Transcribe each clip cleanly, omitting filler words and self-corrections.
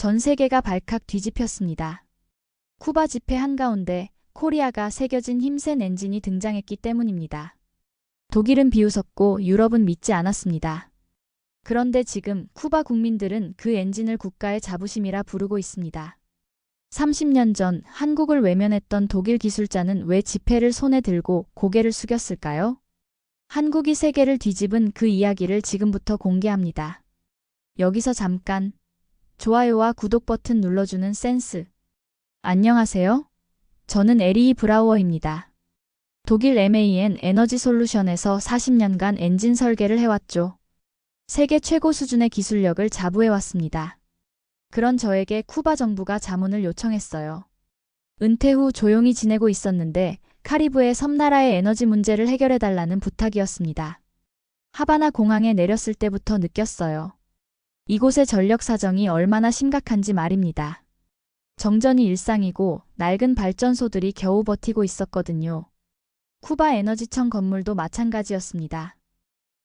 전 세계가 발칵 뒤집혔습니다. 쿠바 지폐 한가운데 코리아가 새겨진 힘센 엔진이 등장했기 때문입니다. 독일은 비웃었고 유럽은 믿지 않았습니다. 그런데 지금 쿠바 국민들은 그 엔진을 국가의 자부심이라 부르고 있습니다. 30년 전 한국을 외면했던 독일 기술자는 왜 지폐를 손에 들고 고개를 숙였을까요? 한국이 세계를 뒤집은 그 이야기를 지금부터 공개합니다. 여기서 잠깐 좋아요와 구독 버튼 눌러주는 센스. 안녕하세요. 저는 에리히 브라우어입니다. 독일 MAN 에너지 솔루션에서 40년간 엔진 설계를 해왔죠. 세계 최고 수준의 기술력을 자부해왔습니다. 그런 저에게 쿠바 정부가 자문을 요청했어요. 은퇴 후 조용히 지내고 있었는데 카리브해 섬나라의 에너지 문제를 해결해달라는 부탁이었습니다. 하바나 공항에 내렸을 때부터 느꼈어요. 이곳의 전력 사정이 얼마나 심각한지 말입니다. 정전이 일상이고 낡은 발전소들이 겨우 버티고 있었거든요. 쿠바 에너지청 건물도 마찬가지였습니다.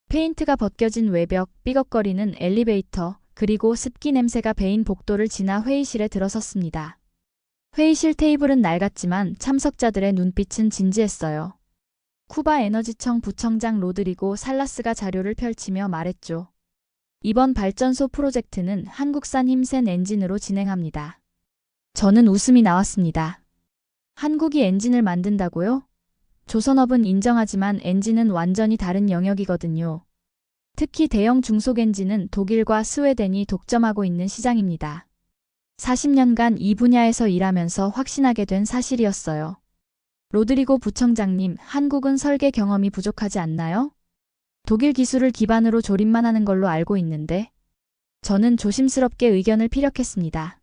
페인트가 벗겨진 외벽, 삐걱거리는 엘리베이터, 그리고 습기 냄새가 배인 복도를 지나 회의실에 들어섰습니다. 회의실 테이블은 낡았지만 참석자들의 눈빛은 진지했어요. 쿠바 에너지청 부청장 로드리고 살라스가 자료를 펼치며 말했죠. 이번 발전소 프로젝트는 한국산 힘센 엔진으로 진행합니다. 저는 웃음이 나왔습니다. 한국이 엔진을 만든다고요? 조선업은 인정하지만 엔진은 완전히 다른 영역이거든요. 특히 대형 중속 엔진은 독일과 스웨덴이 독점하고 있는 시장입니다. 40년간 이 분야에서 일하면서 확신하게 된 사실이었어요. 로드리고 부청장님, 한국은 설계 경험이 부족하지 않나요? 독일 기술을 기반으로 조립만 하는 걸로 알고 있는데. 저는 조심스럽게 의견을 피력했습니다.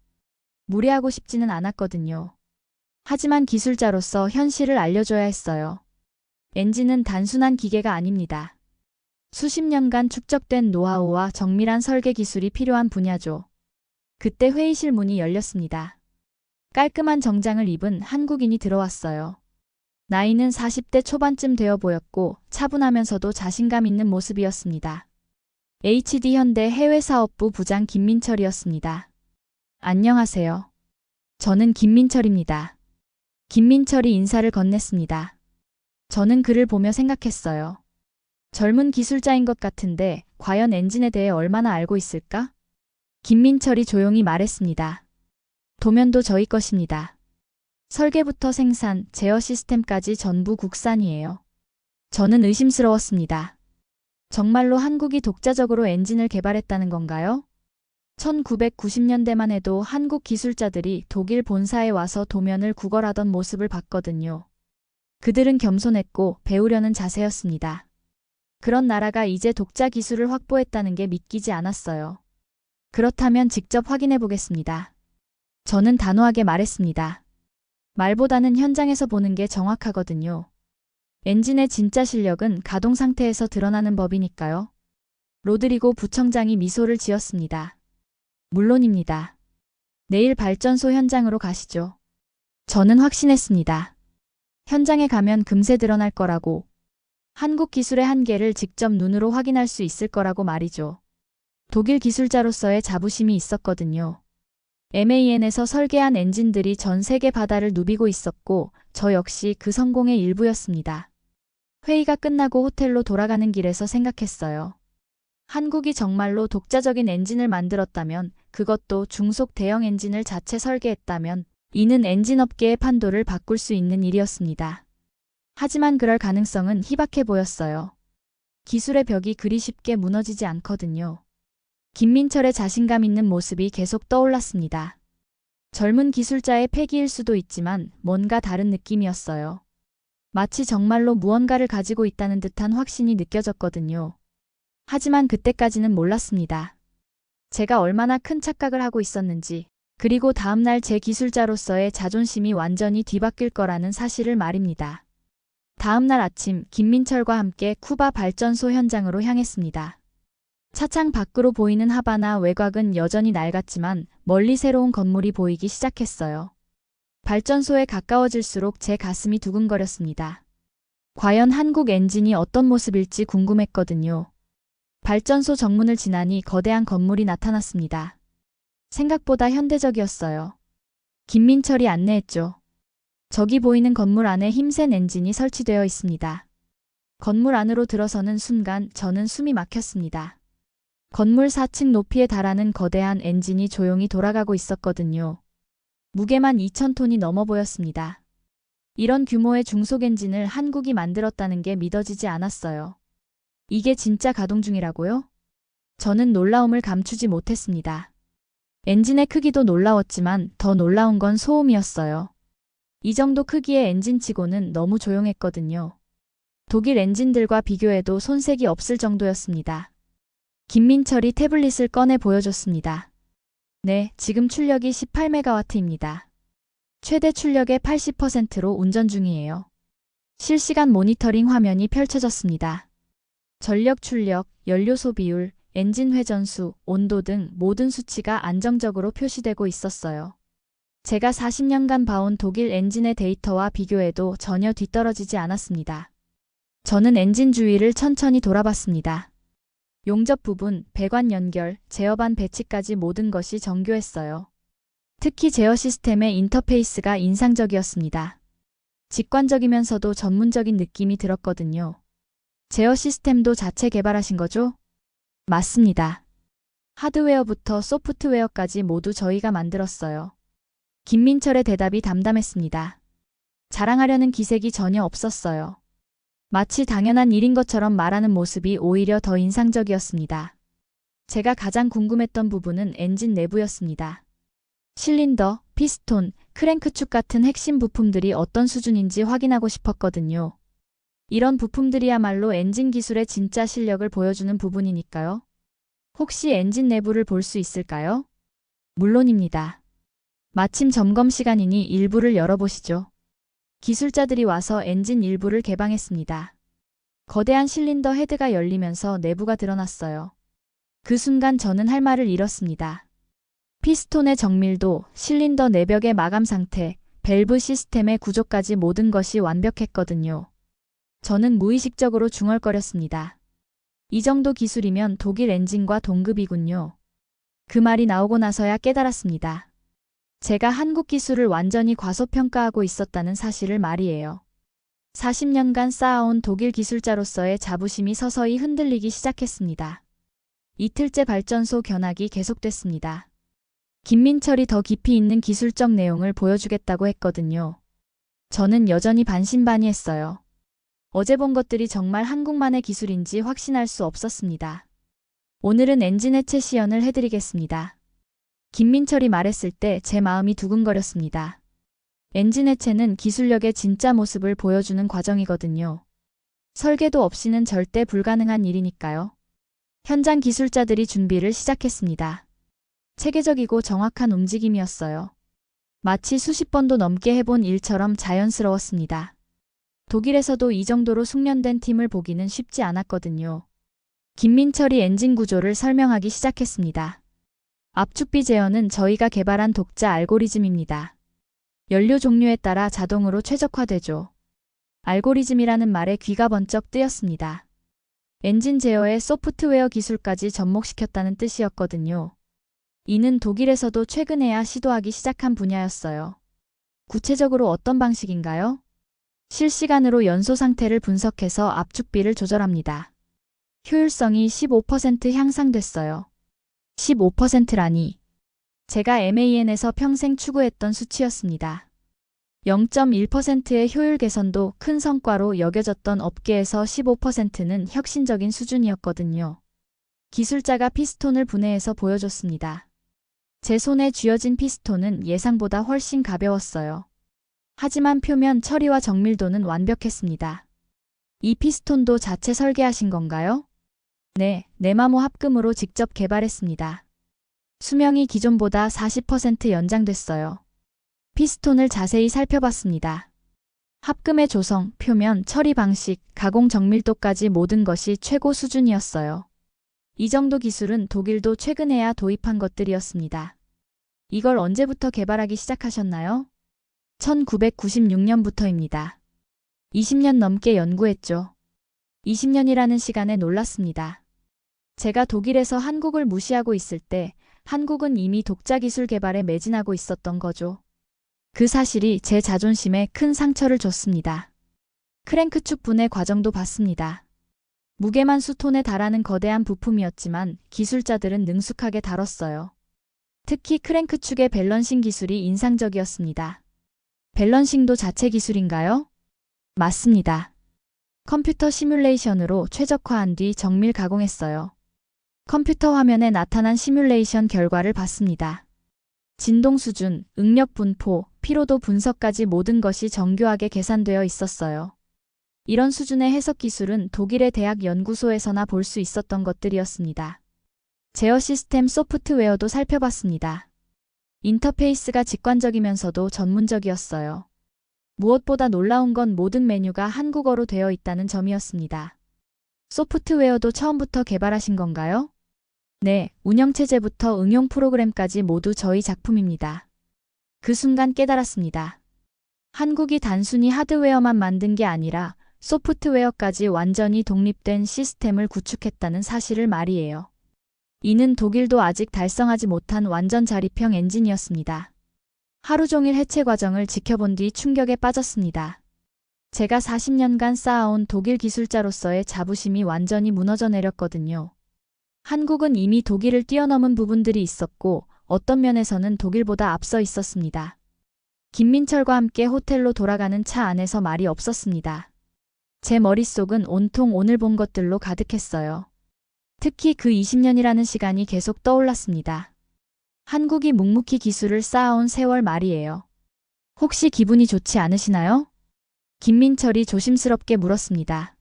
무리하고 싶지는 않았거든요. 하지만 기술자로서 현실을 알려줘야 했어요. 엔진은 단순한 기계가 아닙니다. 수십 년간 축적된 노하우와 정밀한 설계 기술이 필요한 분야죠. 그때 회의실 문이 열렸습니다. 깔끔한 정장을 입은 한국인이 들어왔어요. 나이는 40대 초반쯤 되어 보였고 차분하면서도 자신감 있는 모습이었습니다. HD 현대 해외사업부 부장 김민철이었습니다. 안녕하세요. 저는 김민철입니다. 김민철이 인사를 건넸습니다. 저는 그를 보며 생각했어요. 젊은 기술자인 것 같은데 과연 엔진에 대해 얼마나 알고 있을까? 김민철이 조용히 말했습니다. 도면도 저희 것입니다. 설계부터 생산, 제어 시스템까지 전부 국산이에요. 저는 의심스러웠습니다. 정말로 한국이 독자적으로 엔진을 개발했다는 건가요? 1990년대만 해도 한국 기술자들이 독일 본사에 와서 도면을 구걸하던 모습을 봤거든요. 그들은 겸손했고 배우려는 자세였습니다. 그런 나라가 이제 독자 기술을 확보했다는 게 믿기지 않았어요. 그렇다면 직접 확인해 보겠습니다. 저는 단호하게 말했습니다. 말보다는 현장에서 보는 게 정확하거든요. 엔진의 진짜 실력은 가동 상태에서 드러나는 법이니까요. 로드리고 부청장이 미소를 지었습니다. 물론입니다. 내일 발전소 현장으로 가시죠. 저는 확신했습니다. 현장에 가면 금세 드러날 거라고. 한국 기술의 한계를 직접 눈으로 확인할 수 있을 거라고 말이죠. 독일 기술자로서의 자부심이 있었거든요. MAN에서 설계한 엔진들이 전 세계 바다를 누비고 있었고 저 역시 그 성공의 일부였습니다. 회의가 끝나고 호텔로 돌아가는 길에서 생각했어요. 한국이 정말로 독자적인 엔진을 만들었다면, 그것도 중속 대형 엔진을 자체 설계했다면 이는 엔진업계의 판도를 바꿀 수 있는 일이었습니다. 하지만 그럴 가능성은 희박해 보였어요. 기술의 벽이 그리 쉽게 무너지지 않거든요. 김민철의 자신감 있는 모습이 계속 떠올랐습니다. 젊은 기술자의 패기일 수도 있지만 뭔가 다른 느낌이었어요. 마치 정말로 무언가를 가지고 있다는 듯한 확신이 느껴졌거든요. 하지만 그때까지는 몰랐습니다. 제가 얼마나 큰 착각을 하고 있었는지, 그리고 다음날 제 기술자로서의 자존심이 완전히 뒤바뀔 거라는 사실을 말입니다. 다음날 아침 김민철과 함께 쿠바 발전소 현장으로 향했습니다. 차창 밖으로 보이는 하바나 외곽은 여전히 낡았지만 멀리 새로운 건물이 보이기 시작했어요. 발전소에 가까워질수록 제 가슴이 두근거렸습니다. 과연 한국 엔진이 어떤 모습일지 궁금했거든요. 발전소 정문을 지나니 거대한 건물이 나타났습니다. 생각보다 현대적이었어요. 김민철이 안내했죠. 저기 보이는 건물 안에 힘센 엔진이 설치되어 있습니다. 건물 안으로 들어서는 순간 저는 숨이 막혔습니다. 건물 4층 높이에 달하는 거대한 엔진이 조용히 돌아가고 있었거든요. 무게만 2,000톤이 넘어 보였습니다. 이런 규모의 중속 엔진을 한국이 만들었다는 게 믿어지지 않았어요. 이게 진짜 가동 중이라고요? 저는 놀라움을 감추지 못했습니다. 엔진의 크기도 놀라웠지만 더 놀라운 건 소음이었어요. 이 정도 크기의 엔진치고는 너무 조용했거든요. 독일 엔진들과 비교해도 손색이 없을 정도였습니다. 김민철이 태블릿을 꺼내 보여줬습니다. 네, 지금 출력이 18메가와트입니다. 최대 출력의 80%로 운전 중이에요. 실시간 모니터링 화면이 펼쳐졌습니다. 전력 출력, 연료 소비율, 엔진 회전수, 온도 등 모든 수치가 안정적으로 표시되고 있었어요. 제가 40년간 봐온 독일 엔진의 데이터와 비교해도 전혀 뒤떨어지지 않았습니다. 저는 엔진 주위를 천천히 돌아봤습니다. 용접 부분, 배관 연결, 제어반 배치까지 모든 것이 정교했어요. 특히 제어 시스템의 인터페이스가 인상적이었습니다. 직관적이면서도 전문적인 느낌이 들었거든요. 제어 시스템도 자체 개발하신 거죠? 맞습니다. 하드웨어부터 소프트웨어까지 모두 저희가 만들었어요. 김민철의 대답이 담담했습니다. 자랑하려는 기색이 전혀 없었어요. 마치 당연한 일인 것처럼 말하는 모습이 오히려 더 인상적이었습니다. 제가 가장 궁금했던 부분은 엔진 내부였습니다. 실린더, 피스톤, 크랭크축 같은 핵심 부품들이 어떤 수준인지 확인하고 싶었거든요. 이런 부품들이야말로 엔진 기술의 진짜 실력을 보여주는 부분이니까요. 혹시 엔진 내부를 볼 수 있을까요? 물론입니다. 마침 점검 시간이니 일부를 열어보시죠. 기술자들이 와서 엔진 일부를 개방했습니다. 거대한 실린더 헤드가 열리면서 내부가 드러났어요. 그 순간 저는 할 말을 잃었습니다. 피스톤의 정밀도, 실린더 내벽의 마감 상태, 밸브 시스템의 구조까지 모든 것이 완벽했거든요. 저는 무의식적으로 중얼거렸습니다. 이 정도 기술이면 독일 엔진과 동급이군요. 그 말이 나오고 나서야 깨달았습니다. 제가 한국 기술을 완전히 과소평가하고 있었다는 사실을 말이에요. 40년간 쌓아온 독일 기술자로서의 자부심이 서서히 흔들리기 시작했습니다. 이틀째 발전소 견학이 계속됐습니다. 김민철이 더 깊이 있는 기술적 내용을 보여주겠다고 했거든요. 저는 여전히 반신반의했어요. 어제 본 것들이 정말 한국만의 기술인지 확신할 수 없었습니다. 오늘은 엔진 해체 시연을 해드리겠습니다. 김민철이 말했을 때 제 마음이 두근거렸습니다. 엔진 해체는 기술력의 진짜 모습을 보여주는 과정이거든요. 설계도 없이는 절대 불가능한 일이니까요. 현장 기술자들이 준비를 시작했습니다. 체계적이고 정확한 움직임이었어요. 마치 수십 번도 넘게 해본 일처럼 자연스러웠습니다. 독일에서도 이 정도로 숙련된 팀을 보기는 쉽지 않았거든요. 김민철이 엔진 구조를 설명하기 시작했습니다. 압축비 제어는 저희가 개발한 독자 알고리즘입니다. 연료 종류에 따라 자동으로 최적화되죠. 알고리즘이라는 말에 귀가 번쩍 뜨였습니다. 엔진 제어에 소프트웨어 기술까지 접목시켰다는 뜻이었거든요. 이는 독일에서도 최근에야 시도하기 시작한 분야였어요. 구체적으로 어떤 방식인가요? 실시간으로 연소 상태를 분석해서 압축비를 조절합니다. 효율성이 15% 향상됐어요. 15%라니. 제가 MAN에서 평생 추구했던 수치였습니다. 0.1%의 효율 개선도 큰 성과로 여겨졌던 업계에서 15%는 혁신적인 수준이었거든요. 기술자가 피스톤을 분해해서 보여줬습니다. 제 손에 쥐어진 피스톤은 예상보다 훨씬 가벼웠어요. 하지만 표면 처리와 정밀도는 완벽했습니다. 이 피스톤도 자체 설계하신 건가요? 네, 네마모 합금으로 직접 개발했습니다. 수명이 기존보다 40% 연장됐어요. 피스톤을 자세히 살펴봤습니다. 합금의 조성, 표면, 처리 방식, 가공 정밀도까지 모든 것이 최고 수준이었어요. 이 정도 기술은 독일도 최근에야 도입한 것들이었습니다. 이걸 언제부터 개발하기 시작하셨나요? 1996년부터입니다. 20년 넘게 연구했죠. 20년이라는 시간에 놀랐습니다. 제가 독일에서 한국을 무시하고 있을 때 한국은 이미 독자 기술 개발에 매진하고 있었던 거죠. 그 사실이 제 자존심에 큰 상처를 줬습니다. 크랭크 축분의 과정도 봤습니다. 무게만 수톤에 달하는 거대한 부품이었지만 기술자들은 능숙하게 다뤘어요. 특히 크랭크 축의 밸런싱 기술이 인상적이었습니다. 밸런싱도 자체 기술인가요? 맞습니다. 컴퓨터 시뮬레이션으로 최적화한 뒤 정밀 가공했어요. 컴퓨터 화면에 나타난 시뮬레이션 결과를 봤습니다. 진동 수준, 응력 분포, 피로도 분석까지 모든 것이 정교하게 계산되어 있었어요. 이런 수준의 해석 기술은 독일의 대학 연구소에서나 볼 수 있었던 것들이었습니다. 제어 시스템 소프트웨어도 살펴봤습니다. 인터페이스가 직관적이면서도 전문적이었어요. 무엇보다 놀라운 건 모든 메뉴가 한국어로 되어 있다는 점이었습니다. 소프트웨어도 처음부터 개발하신 건가요? 네, 운영체제부터 응용 프로그램까지 모두 저희 작품입니다. 그 순간 깨달았습니다. 한국이 단순히 하드웨어만 만든 게 아니라 소프트웨어까지 완전히 독립된 시스템을 구축했다는 사실을 말이에요. 이는 독일도 아직 달성하지 못한 완전 자립형 엔진이었습니다. 하루 종일 해체 과정을 지켜본 뒤 충격에 빠졌습니다. 제가 40년간 쌓아온 독일 기술자로서의 자부심이 완전히 무너져 내렸거든요. 한국은 이미 독일을 뛰어넘은 부분들이 있었고 어떤 면에서는 독일보다 앞서 있었습니다. 김민철과 함께 호텔로 돌아가는 차 안에서 말이 없었습니다. 제 머릿속은 온통 오늘 본 것들로 가득했어요. 특히 그 20년이라는 시간이 계속 떠올랐습니다. 한국이 묵묵히 기술을 쌓아온 세월 말이에요. 혹시 기분이 좋지 않으시나요? 김민철이 조심스럽게 물었습니다.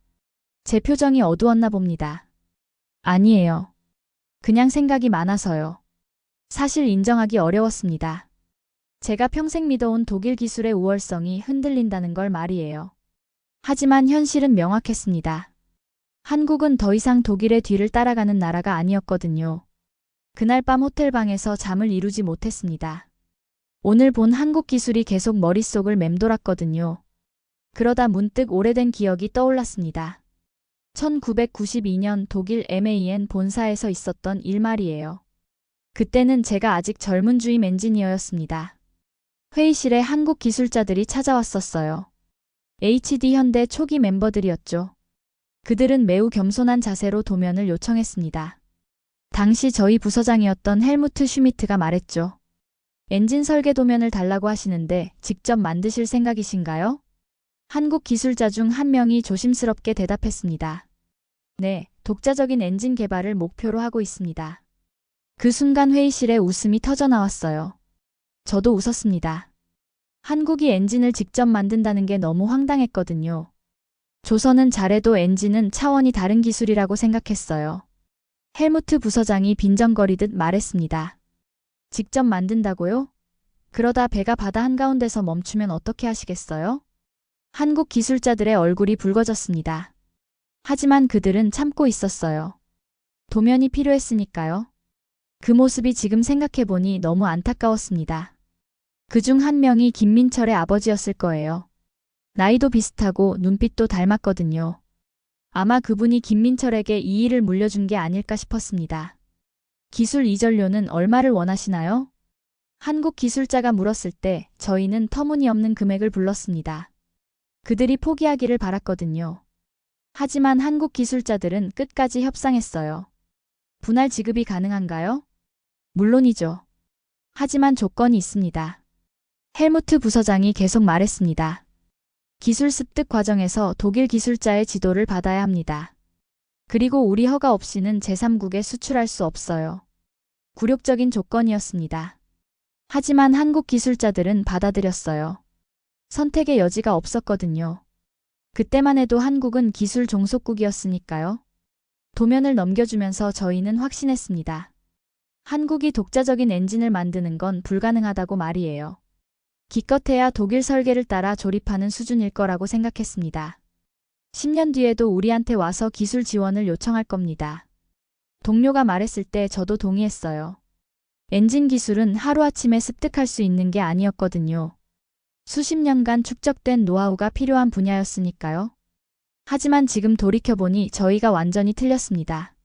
제 표정이 어두웠나 봅니다. 아니에요. 그냥 생각이 많아서요. 사실 인정하기 어려웠습니다. 제가 평생 믿어온 독일 기술의 우월성이 흔들린다는 걸 말이에요. 하지만 현실은 명확했습니다. 한국은 더 이상 독일의 뒤를 따라가는 나라가 아니었거든요. 그날 밤 호텔방에서 잠을 이루지 못했습니다. 오늘 본 한국 기술이 계속 머릿속을 맴돌았거든요. 그러다 문득 오래된 기억이 떠올랐습니다. 1992년 독일 MAN 본사에서 있었던 일 말이에요. 그때는 제가 아직 젊은 주임 엔지니어였습니다. 회의실에 한국 기술자들이 찾아왔었어요. HD 현대 초기 멤버들이었죠. 그들은 매우 겸손한 자세로 도면을 요청했습니다. 당시 저희 부서장이었던 헬무트 슈미트가 말했죠. 엔진 설계 도면을 달라고 하시는데 직접 만드실 생각이신가요? 한국 기술자 중 한 명이 조심스럽게 대답했습니다. 네, 독자적인 엔진 개발을 목표로 하고 있습니다. 그 순간 회의실에 웃음이 터져나왔어요. 저도 웃었습니다. 한국이 엔진을 직접 만든다는 게 너무 황당했거든요. 조선은 잘해도 엔진은 차원이 다른 기술이라고 생각했어요. 헬무트 부서장이 빈정거리듯 말했습니다. 직접 만든다고요? 그러다 배가 바다 한가운데서 멈추면 어떻게 하시겠어요? 한국 기술자들의 얼굴이 붉어졌습니다. 하지만 그들은 참고 있었어요. 도면이 필요했으니까요. 그 모습이 지금 생각해보니 너무 안타까웠습니다. 그중 한 명이 김민철의 아버지였을 거예요. 나이도 비슷하고 눈빛도 닮았거든요. 아마 그분이 김민철에게 이 일을 물려준 게 아닐까 싶었습니다. 기술 이전료는 얼마를 원하시나요? 한국 기술자가 물었을 때 저희는 터무니없는 금액을 불렀습니다. 그들이 포기하기를 바랐거든요. 하지만 한국 기술자들은 끝까지 협상했어요. 분할 지급이 가능한가요? 물론이죠. 하지만 조건이 있습니다. 헬무트 부서장이 계속 말했습니다. 기술 습득 과정에서 독일 기술자의 지도를 받아야 합니다. 그리고 우리 허가 없이는 제3국에 수출할 수 없어요. 굴욕적인 조건이었습니다. 하지만 한국 기술자들은 받아들였어요. 선택의 여지가 없었거든요. 그때만 해도 한국은 기술 종속국이었으니까요. 도면을 넘겨주면서 저희는 확신했습니다. 한국이 독자적인 엔진을 만드는 건 불가능하다고 말이에요. 기껏해야 독일 설계를 따라 조립하는 수준일 거라고 생각했습니다. 10년 뒤에도 우리한테 와서 기술 지원을 요청할 겁니다. 동료가 말했을 때 저도 동의했어요. 엔진 기술은 하루아침에 습득할 수 있는 게 아니었거든요. 수십 년간 축적된 노하우가 필요한 분야였으니까요. 하지만 지금 돌이켜보니 저희가 완전히 틀렸습니다.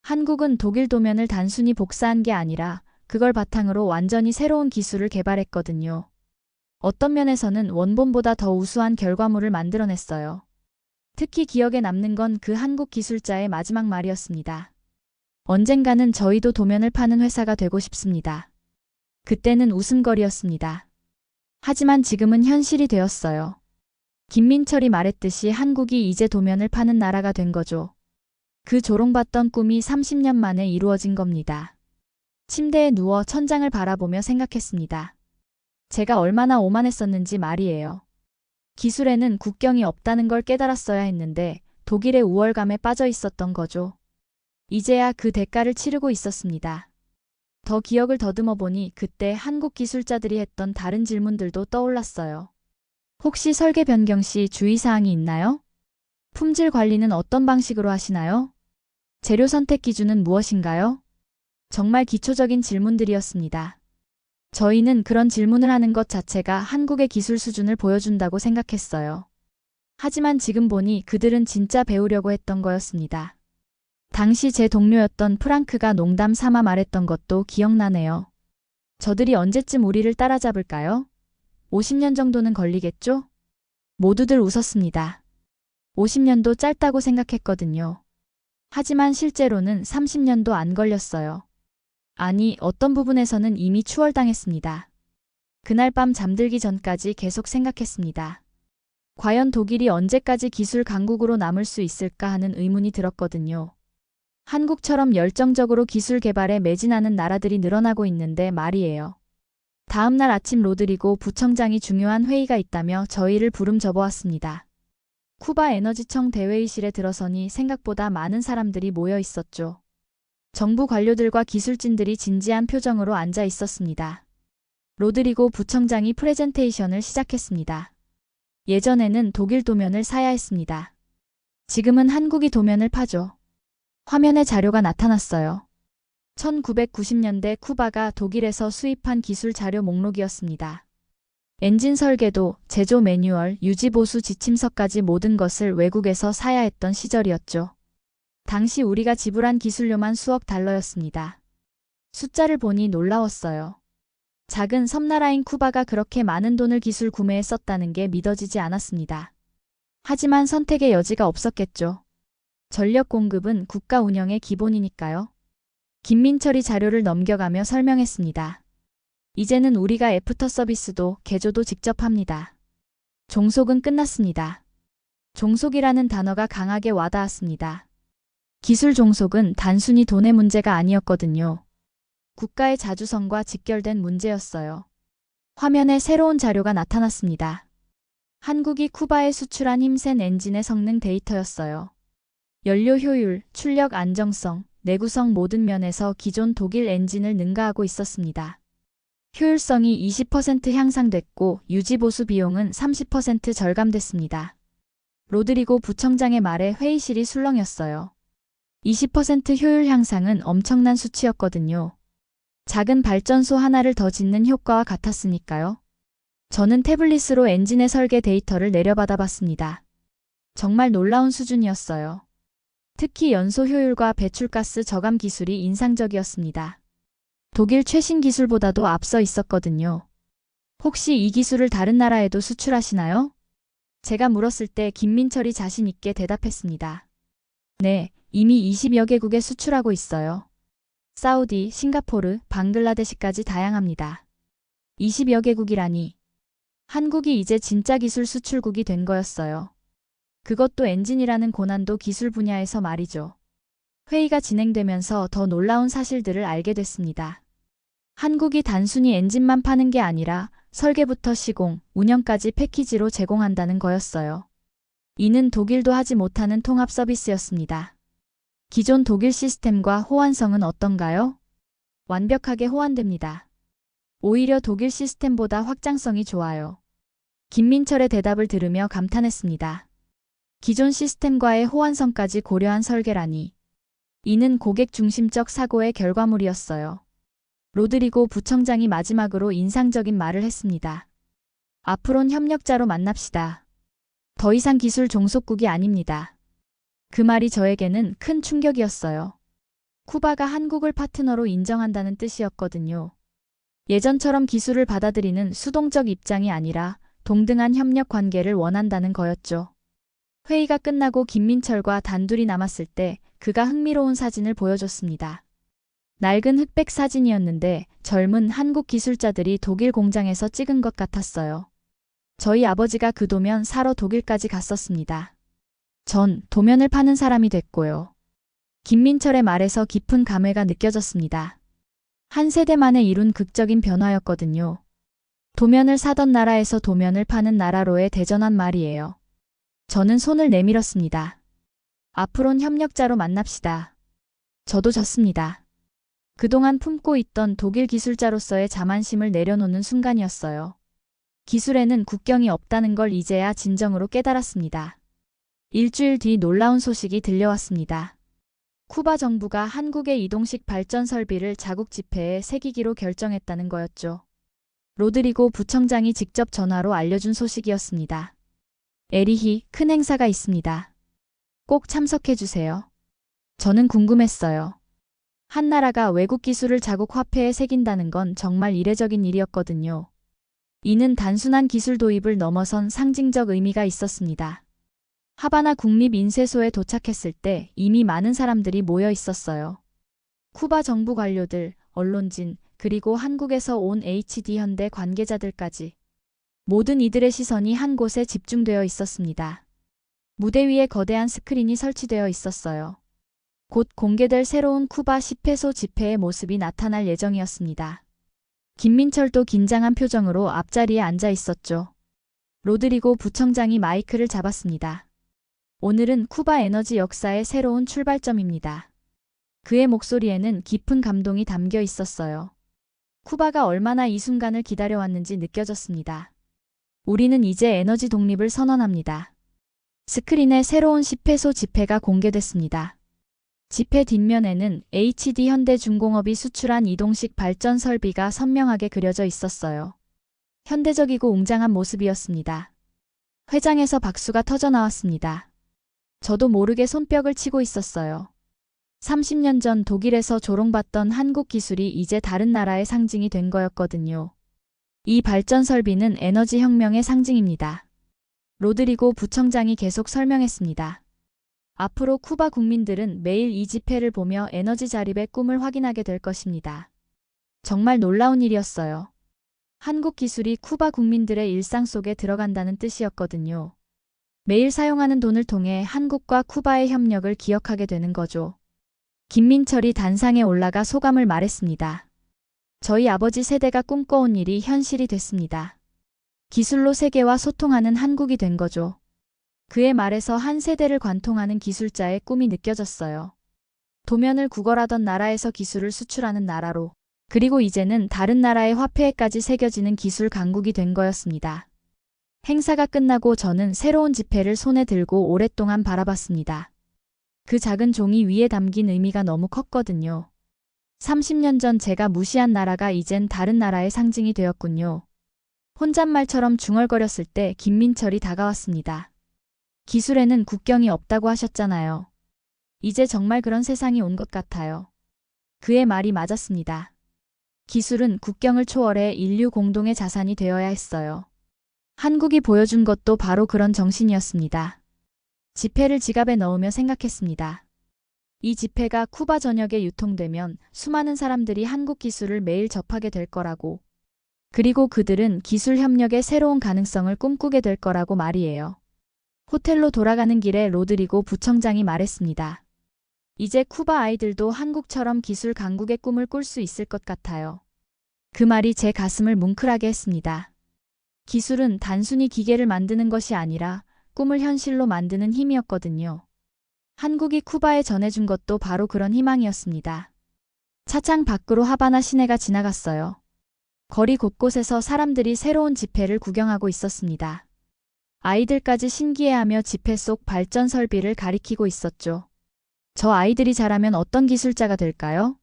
한국은 독일 도면을 단순히 복사한 게 아니라 그걸 바탕으로 완전히 새로운 기술을 개발했거든요. 어떤 면에서는 원본보다 더 우수한 결과물을 만들어냈어요. 특히 기억에 남는 건 그 한국 기술자의 마지막 말이었습니다. 언젠가는 저희도 도면을 파는 회사가 되고 싶습니다. 그때는 웃음거리였습니다. 하지만 지금은 현실이 되었어요. 김민철이 말했듯이 한국이 이제 도면을 파는 나라가 된 거죠. 그 조롱받던 꿈이 30년 만에 이루어진 겁니다. 침대에 누워 천장을 바라보며 생각했습니다. 제가 얼마나 오만했었는지 말이에요. 기술에는 국경이 없다는 걸 깨달았어야 했는데 독일의 우월감에 빠져 있었던 거죠. 이제야 그 대가를 치르고 있었습니다. 더 기억을 더듬어 보니 그때 한국 기술자들이 했던 다른 질문들도 떠올랐어요. 혹시 설계 변경 시 주의사항이 있나요? 품질 관리는 어떤 방식으로 하시나요? 재료 선택 기준은 무엇인가요? 정말 기초적인 질문들이었습니다. 저희는 그런 질문을 하는 것 자체가 한국의 기술 수준을 보여준다고 생각했어요. 하지만 지금 보니 그들은 진짜 배우려고 했던 거였습니다. 당시 제 동료였던 프랑크가 농담 삼아 말했던 것도 기억나네요. 저들이 언제쯤 우리를 따라잡을까요? 50년 정도는 걸리겠죠? 모두들 웃었습니다. 50년도 짧다고 생각했거든요. 하지만 실제로는 30년도 안 걸렸어요. 아니, 어떤 부분에서는 이미 추월당했습니다. 그날 밤 잠들기 전까지 계속 생각했습니다. 과연 독일이 언제까지 기술 강국으로 남을 수 있을까 하는 의문이 들었거든요. 한국처럼 열정적으로 기술 개발에 매진하는 나라들이 늘어나고 있는데 말이에요. 다음 날 아침 로드리고 부청장이 중요한 회의가 있다며 저희를 부름 접어왔습니다. 쿠바 에너지청 대회의실에 들어서니 생각보다 많은 사람들이 모여 있었죠. 정부 관료들과 기술진들이 진지한 표정으로 앉아 있었습니다. 로드리고 부청장이 프레젠테이션을 시작했습니다. 예전에는 독일 도면을 사야 했습니다. 지금은 한국이 도면을 파죠. 화면에 자료가 나타났어요. 1990년대 쿠바가 독일에서 수입한 기술 자료 목록이었습니다. 엔진 설계도, 제조 매뉴얼, 유지보수 지침서까지 모든 것을 외국에서 사야 했던 시절이었죠. 당시 우리가 지불한 기술료만 수억 달러였습니다. 숫자를 보니 놀라웠어요. 작은 섬나라인 쿠바가 그렇게 많은 돈을 기술 구매에 썼다는 게 믿어지지 않았습니다. 하지만 선택의 여지가 없었겠죠. 전력 공급은 국가 운영의 기본이니까요. 김민철이 자료를 넘겨가며 설명했습니다. 이제는 우리가 애프터 서비스도 개조도 직접 합니다. 종속은 끝났습니다. 종속이라는 단어가 강하게 와닿았습니다. 기술 종속은 단순히 돈의 문제가 아니었거든요. 국가의 자주성과 직결된 문제였어요. 화면에 새로운 자료가 나타났습니다. 한국이 쿠바에 수출한 힘센 엔진의 성능 데이터였어요. 연료 효율, 출력 안정성, 내구성 모든 면에서 기존 독일 엔진을 능가하고 있었습니다. 효율성이 20% 향상됐고 유지보수 비용은 30% 절감됐습니다. 로드리고 부청장의 말에 회의실이 술렁였어요. 20% 효율 향상은 엄청난 수치였거든요. 작은 발전소 하나를 더 짓는 효과와 같았으니까요. 저는 태블릿으로 엔진의 설계 데이터를 내려받아 봤습니다. 정말 놀라운 수준이었어요. 특히 연소 효율과 배출가스 저감 기술이 인상적이었습니다. 독일 최신 기술보다도 앞서 있었거든요. 혹시 이 기술을 다른 나라에도 수출하시나요? 제가 물었을 때 김민철이 자신 있게 대답했습니다. 네, 이미 20여 개국에 수출하고 있어요. 사우디, 싱가포르, 방글라데시까지 다양합니다. 20여 개국이라니. 한국이 이제 진짜 기술 수출국이 된 거였어요. 그것도 엔진이라는 고난도 기술 분야에서 말이죠. 회의가 진행되면서 더 놀라운 사실들을 알게 됐습니다. 한국이 단순히 엔진만 파는 게 아니라 설계부터 시공, 운영까지 패키지로 제공한다는 거였어요. 이는 독일도 하지 못하는 통합 서비스였습니다. 기존 독일 시스템과 호환성은 어떤가요? 완벽하게 호환됩니다. 오히려 독일 시스템보다 확장성이 좋아요. 김민철의 대답을 들으며 감탄했습니다. 기존 시스템과의 호환성까지 고려한 설계라니. 이는 고객 중심적 사고의 결과물이었어요. 로드리고 부청장이 마지막으로 인상적인 말을 했습니다. 앞으론 협력자로 만납시다. 더 이상 기술 종속국이 아닙니다. 그 말이 저에게는 큰 충격이었어요. 쿠바가 한국을 파트너로 인정한다는 뜻이었거든요. 예전처럼 기술을 받아들이는 수동적 입장이 아니라 동등한 협력 관계를 원한다는 거였죠. 회의가 끝나고 김민철과 단둘이 남았을 때 그가 흥미로운 사진을 보여줬습니다. 낡은 흑백 사진이었는데 젊은 한국 기술자들이 독일 공장에서 찍은 것 같았어요. 저희 아버지가 그 도면 사러 독일까지 갔었습니다. 전 도면을 파는 사람이 됐고요. 김민철의 말에서 깊은 감회가 느껴졌습니다. 한 세대 만에 이룬 극적인 변화였거든요. 도면을 사던 나라에서 도면을 파는 나라로의 대전환 말이에요. 저는 손을 내밀었습니다. 앞으론 협력자로 만납시다. 저도 졌습니다. 그동안 품고 있던 독일 기술자로서의 자만심을 내려놓는 순간이었어요. 기술에는 국경이 없다는 걸 이제야 진정으로 깨달았습니다. 일주일 뒤 놀라운 소식이 들려왔습니다. 쿠바 정부가 한국의 이동식 발전 설비를 자국 지폐에 새기기로 결정했다는 거였죠. 로드리고 부청장이 직접 전화로 알려준 소식이었습니다. 에리히, 큰 행사가 있습니다. 꼭 참석해주세요. 저는 궁금했어요. 한 나라가 외국 기술을 자국 화폐에 새긴다는 건 정말 이례적인 일이었거든요. 이는 단순한 기술 도입을 넘어선 상징적 의미가 있었습니다. 하바나 국립인쇄소에 도착했을 때 이미 많은 사람들이 모여 있었어요. 쿠바 정부 관료들, 언론진, 그리고 한국에서 온 HD현대 관계자들까지. 모든 이들의 시선이 한 곳에 집중되어 있었습니다. 무대 위에 거대한 스크린이 설치되어 있었어요. 곧 공개될 새로운 쿠바 10페소 지폐의 모습이 나타날 예정이었습니다. 김민철도 긴장한 표정으로 앞자리에 앉아 있었죠. 로드리고 부청장이 마이크를 잡았습니다. 오늘은 쿠바 에너지 역사의 새로운 출발점입니다. 그의 목소리에는 깊은 감동이 담겨 있었어요. 쿠바가 얼마나 이 순간을 기다려왔는지 느껴졌습니다. 우리는 이제 에너지 독립을 선언합니다. 스크린에 새로운 10페소 지폐가 공개됐습니다. 지폐 뒷면에는 HD현대중공업이 수출한 이동식 발전 설비가 선명하게 그려져 있었어요. 현대적이고 웅장한 모습이었습니다. 회장에서 박수가 터져 나왔습니다. 저도 모르게 손뼉을 치고 있었어요. 30년 전 독일에서 조롱받던 한국 기술이 이제 다른 나라의 상징이 된 거였거든요. 이 발전 설비는 에너지 혁명의 상징입니다. 로드리고 부청장이 계속 설명했습니다. 앞으로 쿠바 국민들은 매일 이 지폐를 보며 에너지 자립의 꿈을 확인하게 될 것입니다. 정말 놀라운 일이었어요. 한국 기술이 쿠바 국민들의 일상 속에 들어간다는 뜻이었거든요. 매일 사용하는 돈을 통해 한국과 쿠바의 협력을 기억하게 되는 거죠. 김민철이 단상에 올라가 소감을 말했습니다. 저희 아버지 세대가 꿈꿔온 일이 현실이 됐습니다. 기술로 세계와 소통하는 한국이 된 거죠. 그의 말에서 한 세대를 관통하는 기술자의 꿈이 느껴졌어요. 도면을 구걸하던 나라에서 기술을 수출하는 나라로, 그리고 이제는 다른 나라의 화폐에까지 새겨지는 기술 강국이 된 거였습니다. 행사가 끝나고 저는 새로운 지폐를 손에 들고 오랫동안 바라봤습니다. 그 작은 종이 위에 담긴 의미가 너무 컸거든요. 30년 전 제가 무시한 나라가 이젠 다른 나라의 상징이 되었군요. 혼잣말처럼 중얼거렸을 때 김민철이 다가왔습니다. 기술에는 국경이 없다고 하셨잖아요. 이제 정말 그런 세상이 온 것 같아요. 그의 말이 맞았습니다. 기술은 국경을 초월해 인류 공동의 자산이 되어야 했어요. 한국이 보여준 것도 바로 그런 정신이었습니다. 지폐를 지갑에 넣으며 생각했습니다. 이 지폐가 쿠바 전역에 유통되면 수많은 사람들이 한국 기술을 매일 접하게 될 거라고. 그리고 그들은 기술 협력의 새로운 가능성을 꿈꾸게 될 거라고 말이에요. 호텔로 돌아가는 길에 로드리고 부청장이 말했습니다. 이제 쿠바 아이들도 한국처럼 기술 강국의 꿈을 꿀 수 있을 것 같아요. 그 말이 제 가슴을 뭉클하게 했습니다. 기술은 단순히 기계를 만드는 것이 아니라 꿈을 현실로 만드는 힘이었거든요. 한국이 쿠바에 전해준 것도 바로 그런 희망이었습니다. 차창 밖으로 하바나 시내가 지나갔어요. 거리 곳곳에서 사람들이 새로운 지폐를 구경하고 있었습니다. 아이들까지 신기해하며 지폐 속 발전 설비를 가리키고 있었죠. 저 아이들이 자라면 어떤 기술자가 될까요?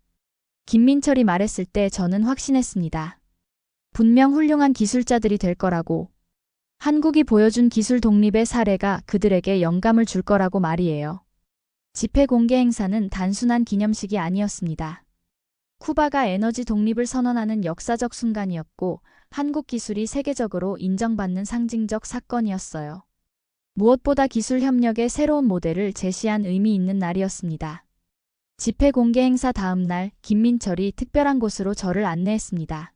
김민철이 말했을 때 저는 확신했습니다. 분명 훌륭한 기술자들이 될 거라고. 한국이 보여준 기술 독립의 사례가 그들에게 영감을 줄 거라고 말이에요. 집회 공개 행사는 단순한 기념식이 아니었습니다. 쿠바가 에너지 독립을 선언하는 역사적 순간이었고 한국 기술이 세계적으로 인정받는 상징적 사건이었어요. 무엇보다 기술 협력의 새로운 모델을 제시한 의미 있는 날이었습니다. 집회 공개 행사 다음 날 김민철이 특별한 곳으로 저를 안내했습니다.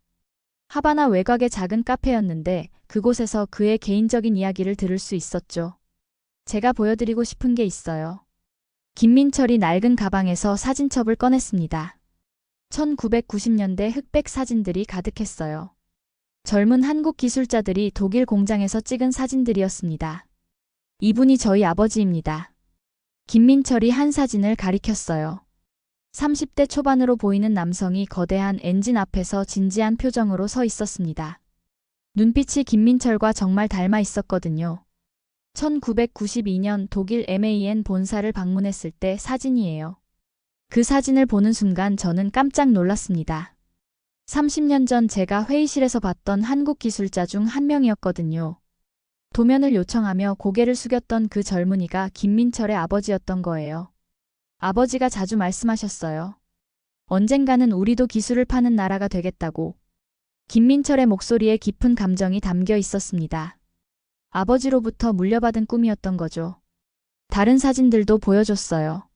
하바나 외곽의 작은 카페였는데 그곳에서 그의 개인적인 이야기를 들을 수 있었죠. 제가 보여드리고 싶은 게 있어요. 김민철이 낡은 가방에서 사진첩을 꺼냈습니다. 1990년대 흑백 사진들이 가득했어요. 젊은 한국 기술자들이 독일 공장에서 찍은 사진들이었습니다. 이분이 저희 아버지입니다. 김민철이 한 사진을 가리켰어요. 30대 초반으로 보이는 남성이 거대한 엔진 앞에서 진지한 표정으로 서 있었습니다. 눈빛이 김민철과 정말 닮아 있었거든요. 1992년 독일 MAN 본사를 방문했을 때 사진이에요. 그 사진을 보는 순간 저는 깜짝 놀랐습니다. 30년 전 제가 회의실에서 봤던 한국 기술자 중 한 명이었거든요. 도면을 요청하며 고개를 숙였던 그 젊은이가 김민철의 아버지였던 거예요. 아버지가 자주 말씀하셨어요. 언젠가는 우리도 기술을 파는 나라가 되겠다고. 김민철의 목소리에 깊은 감정이 담겨 있었습니다. 아버지로부터 물려받은 꿈이었던 거죠. 다른 사진들도 보여줬어요.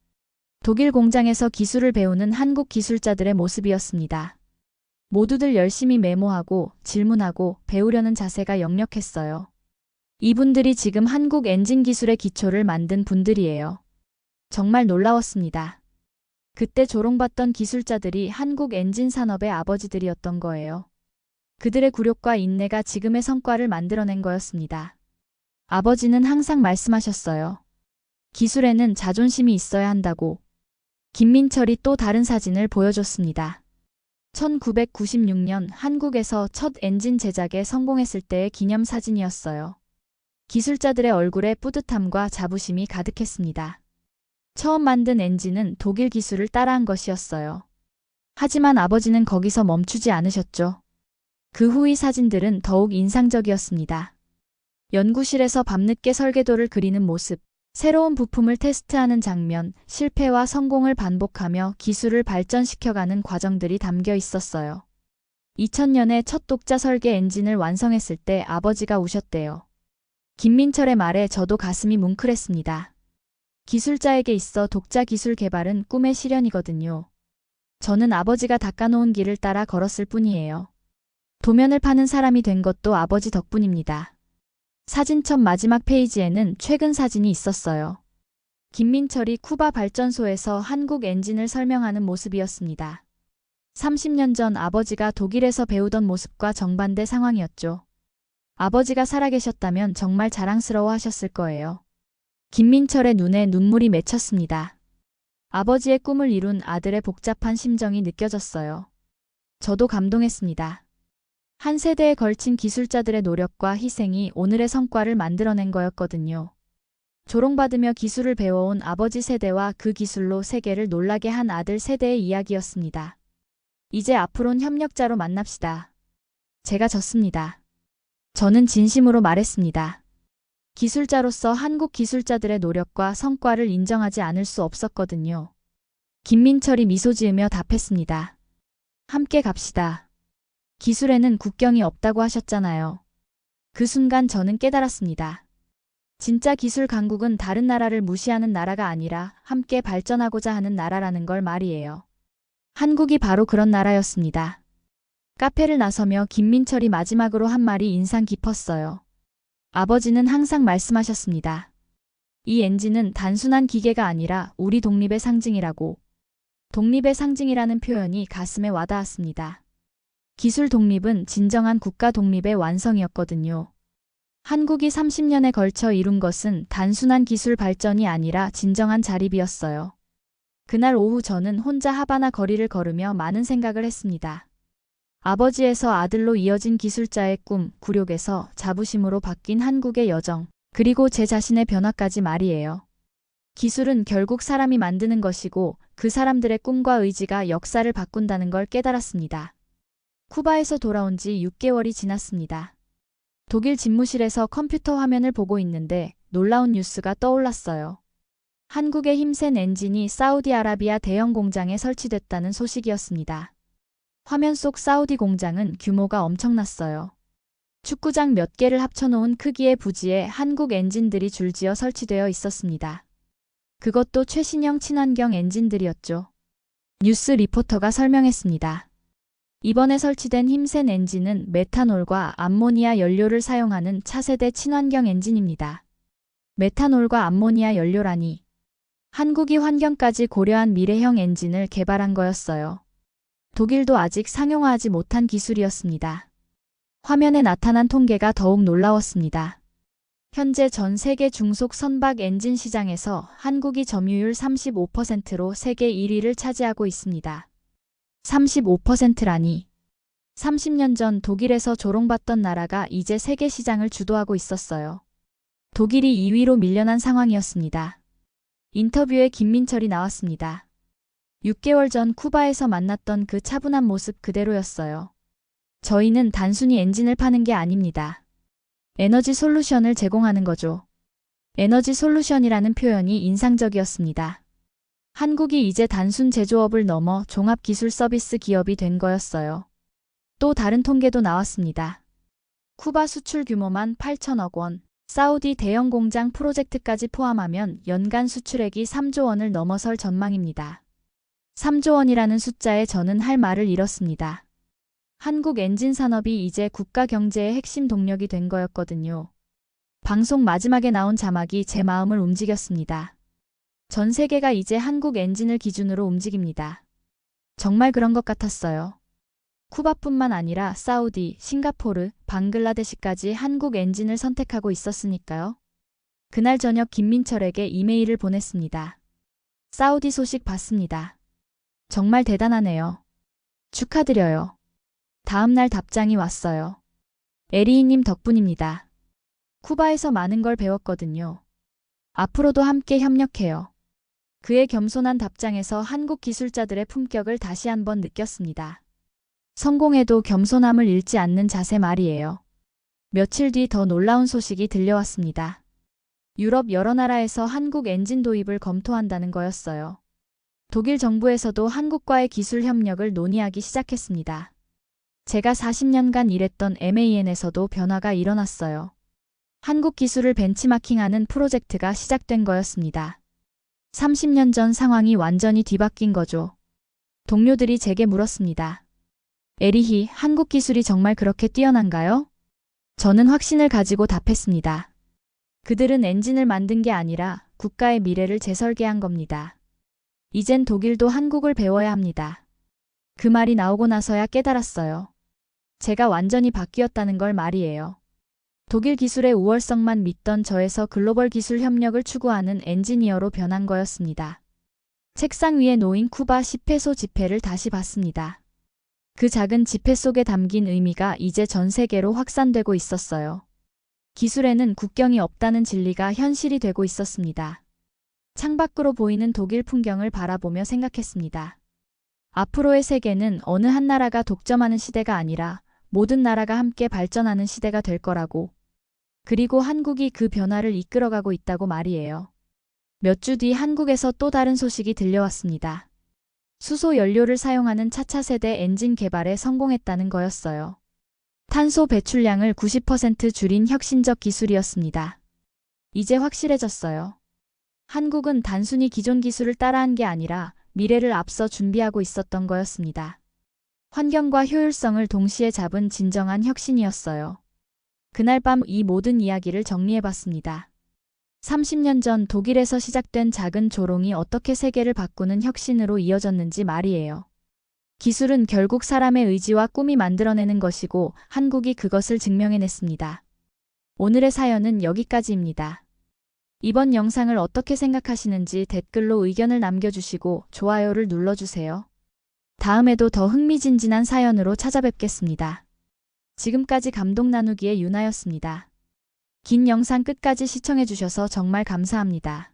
독일 공장에서 기술을 배우는 한국 기술자들의 모습이었습니다. 모두들 열심히 메모하고 질문하고 배우려는 자세가 역력했어요. 이분들이 지금 한국 엔진 기술의 기초를 만든 분들이에요. 정말 놀라웠습니다. 그때 조롱받던 기술자들이 한국 엔진 산업의 아버지들이었던 거예요. 그들의 굴욕과 인내가 지금의 성과를 만들어낸 거였습니다. 아버지는 항상 말씀하셨어요. 기술에는 자존심이 있어야 한다고. 김민철이 또 다른 사진을 보여줬습니다. 1996년 한국에서 첫 엔진 제작에 성공했을 때의 기념사진이었어요. 기술자들의 얼굴에 뿌듯함과 자부심이 가득했습니다. 처음 만든 엔진은 독일 기술을 따라한 것이었어요. 하지만 아버지는 거기서 멈추지 않으셨죠. 그 후의 사진들은 더욱 인상적이었습니다. 연구실에서 밤늦게 설계도를 그리는 모습, 새로운 부품을 테스트하는 장면, 실패와 성공을 반복하며 기술을 발전시켜가는 과정들이 담겨 있었어요. 2000년에 첫 독자 설계 엔진을 완성했을 때 아버지가 우셨대요. 김민철의 말에 저도 가슴이 뭉클했습니다. 기술자에게 있어 독자 기술 개발은 꿈의 실현이거든요. 저는 아버지가 닦아놓은 길을 따라 걸었을 뿐이에요. 도면을 파는 사람이 된 것도 아버지 덕분입니다. 사진첩 마지막 페이지에는 최근 사진이 있었어요. 김민철이 쿠바 발전소에서 한국 엔진을 설명하는 모습이었습니다. 30년 전 아버지가 독일에서 배우던 모습과 정반대 상황이었죠. 아버지가 살아계셨다면 정말 자랑스러워 하셨을 거예요. 김민철의 눈에 눈물이 맺혔습니다. 아버지의 꿈을 이룬 아들의 복잡한 심정이 느껴졌어요. 저도 감동했습니다. 한 세대에 걸친 기술자들의 노력과 희생이 오늘의 성과를 만들어낸 거였거든요. 조롱받으며 기술을 배워온 아버지 세대와 그 기술로 세계를 놀라게 한 아들 세대의 이야기였습니다. 이제 앞으론 협력자로 만납시다. 제가 졌습니다. 저는 진심으로 말했습니다. 기술자로서 한국 기술자들의 노력과 성과를 인정하지 않을 수 없었거든요. 김민철이 미소 지으며 답했습니다. 함께 갑시다. 기술에는 국경이 없다고 하셨잖아요. 그 순간 저는 깨달았습니다. 진짜 기술 강국은 다른 나라를 무시하는 나라가 아니라 함께 발전하고자 하는 나라라는 걸 말이에요. 한국이 바로 그런 나라였습니다. 카페를 나서며 김민철이 마지막으로 한 말이 인상 깊었어요. 아버지는 항상 말씀하셨습니다. 이 엔진은 단순한 기계가 아니라 우리 독립의 상징이라고. 독립의 상징이라는 표현이 가슴에 와닿았습니다. 기술 독립은 진정한 국가 독립의 완성이었거든요. 한국이 30년에 걸쳐 이룬 것은 단순한 기술 발전이 아니라 진정한 자립이었어요. 그날 오후 저는 혼자 하바나 거리를 걸으며 많은 생각을 했습니다. 아버지에서 아들로 이어진 기술자의 꿈, 굴욕에서 자부심으로 바뀐 한국의 여정, 그리고 제 자신의 변화까지 말이에요. 기술은 결국 사람이 만드는 것이고 그 사람들의 꿈과 의지가 역사를 바꾼다는 걸 깨달았습니다. 쿠바에서 돌아온 지 6개월이 지났습니다. 독일 집무실에서 컴퓨터 화면을 보고 있는데 놀라운 뉴스가 떠올랐어요. 한국의 힘센 엔진이 사우디아라비아 대형 공장에 설치됐다는 소식이었습니다. 화면 속 사우디 공장은 규모가 엄청났어요. 축구장 몇 개를 합쳐놓은 크기의 부지에 한국 엔진들이 줄지어 설치되어 있었습니다. 그것도 최신형 친환경 엔진들이었죠. 뉴스 리포터가 설명했습니다. 이번에 설치된 힘센 엔진은 메탄올과 암모니아 연료를 사용하는 차세대 친환경 엔진입니다. 메탄올과 암모니아 연료라니. 한국이 환경까지 고려한 미래형 엔진을 개발한 거였어요. 독일도 아직 상용화하지 못한 기술이었습니다. 화면에 나타난 통계가 더욱 놀라웠습니다. 현재 전 세계 중속 선박 엔진 시장에서 한국이 점유율 35%로 세계 1위를 차지하고 있습니다. 35%라니. 30년 전 독일에서 조롱받던 나라가 이제 세계 시장을 주도하고 있었어요. 독일이 2위로 밀려난 상황이었습니다. 인터뷰에 김민철이 나왔습니다. 6개월 전 쿠바에서 만났던 그 차분한 모습 그대로였어요. 저희는 단순히 엔진을 파는 게 아닙니다. 에너지 솔루션을 제공하는 거죠. 에너지 솔루션이라는 표현이 인상적이었습니다. 한국이 이제 단순 제조업을 넘어 종합기술 서비스 기업이 된 거였어요. 또 다른 통계도 나왔습니다. 쿠바 수출 규모만 8천억 원, 사우디 대형 공장 프로젝트까지 포함하면 연간 수출액이 3조 원을 넘어설 전망입니다. 3조 원이라는 숫자에 저는 할 말을 잃었습니다. 한국 엔진 산업이 이제 국가 경제의 핵심 동력이 된 거였거든요. 방송 마지막에 나온 자막이 제 마음을 움직였습니다. 전 세계가 이제 한국 엔진을 기준으로 움직입니다. 정말 그런 것 같았어요. 쿠바뿐만 아니라 사우디, 싱가포르, 방글라데시까지 한국 엔진을 선택하고 있었으니까요. 그날 저녁 김민철에게 이메일을 보냈습니다. 사우디 소식 봤습니다. 정말 대단하네요. 축하드려요. 다음날 답장이 왔어요. 에리히님 덕분입니다. 쿠바에서 많은 걸 배웠거든요. 앞으로도 함께 협력해요. 그의 겸손한 답장에서 한국 기술자들의 품격을 다시 한번 느꼈습니다. 성공해도 겸손함을 잃지 않는 자세 말이에요. 며칠 뒤 더 놀라운 소식이 들려왔습니다. 유럽 여러 나라에서 한국 엔진 도입을 검토한다는 거였어요. 독일 정부에서도 한국과의 기술 협력을 논의하기 시작했습니다. 제가 40년간 일했던 MAN에서도 변화가 일어났어요. 한국 기술을 벤치마킹하는 프로젝트가 시작된 거였습니다. 30년 전 상황이 완전히 뒤바뀐 거죠. 동료들이 제게 물었습니다. 에리히, 한국 기술이 정말 그렇게 뛰어난가요? 저는 확신을 가지고 답했습니다. 그들은 엔진을 만든 게 아니라 국가의 미래를 재설계한 겁니다. 이젠 독일도 한국을 배워야 합니다. 그 말이 나오고 나서야 깨달았어요. 제가 완전히 바뀌었다는 걸 말이에요. 독일 기술의 우월성만 믿던 저에서 글로벌 기술 협력을 추구하는 엔지니어로 변한 거였습니다. 책상 위에 놓인 쿠바 10페소 지폐를 다시 봤습니다. 그 작은 지폐 속에 담긴 의미가 이제 전 세계로 확산되고 있었어요. 기술에는 국경이 없다는 진리가 현실이 되고 있었습니다. 창밖으로 보이는 독일 풍경을 바라보며 생각했습니다. 앞으로의 세계는 어느 한 나라가 독점하는 시대가 아니라 모든 나라가 함께 발전하는 시대가 될 거라고. 그리고 한국이 그 변화를 이끌어가고 있다고 말이에요. 몇 주 뒤 한국에서 또 다른 소식이 들려왔습니다. 수소 연료를 사용하는 차차 세대 엔진 개발에 성공했다는 거였어요. 탄소 배출량을 90% 줄인 혁신적 기술이었습니다. 이제 확실해졌어요. 한국은 단순히 기존 기술을 따라한 게 아니라 미래를 앞서 준비하고 있었던 거였습니다. 환경과 효율성을 동시에 잡은 진정한 혁신이었어요. 그날 밤 이 모든 이야기를 정리해봤습니다. 30년 전 독일에서 시작된 작은 조롱이 어떻게 세계를 바꾸는 혁신으로 이어졌는지 말이에요. 기술은 결국 사람의 의지와 꿈이 만들어내는 것이고 한국이 그것을 증명해냈습니다. 오늘의 사연은 여기까지입니다. 이번 영상을 어떻게 생각하시는지 댓글로 의견을 남겨주시고 좋아요를 눌러주세요. 다음에도 더 흥미진진한 사연으로 찾아뵙겠습니다. 지금까지 감동 나누기의 유나였습니다. 긴 영상 끝까지 시청해주셔서 정말 감사합니다.